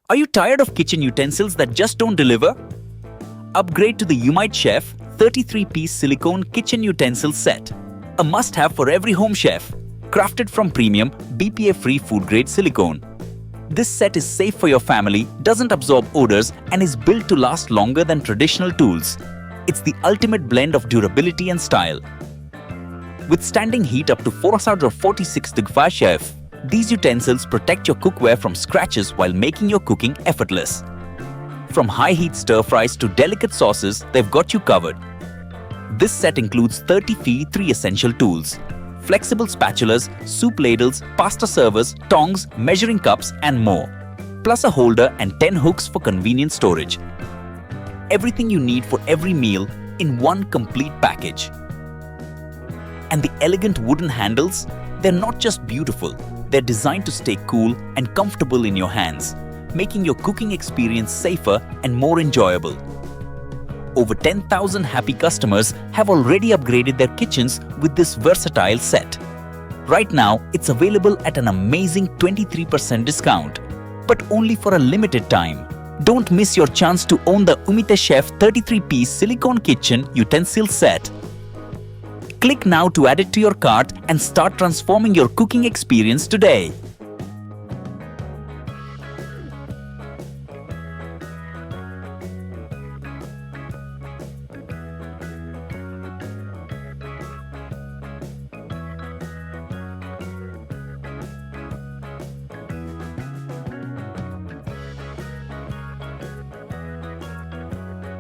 Are you tired of kitchen utensils that just don't deliver? Upgrade to the Umite Chef 33-piece silicone kitchen utensil set. A must-have for every home chef. Crafted from premium, BPA-free food-grade silicone. This set is safe for your family, doesn't absorb odors, and is built to last longer than traditional tools. It's the ultimate blend of durability and style. Withstanding heat up to 446 degrees Celsius, these utensils protect your cookware from scratches while making your cooking effortless. From high-heat stir-fries to delicate sauces, they've got you covered. This set includes 30 3 essential tools: flexible spatulas, soup ladles, pasta servers, tongs, measuring cups, and more. Plus a holder and 10 hooks for convenient storage. Everything you need for every meal in one complete package. And the elegant wooden handles, they're not just beautiful, they're designed to stay cool and comfortable in your hands, making your cooking experience safer and more enjoyable. Over 10,000 happy customers have already upgraded their kitchens with this versatile set. Right now, it's available at an amazing 23% discount, but only for a limited time. Don't miss your chance to own the Umite Chef 33-piece silicone kitchen utensil set. Click now to add it to your cart and start transforming your cooking experience today.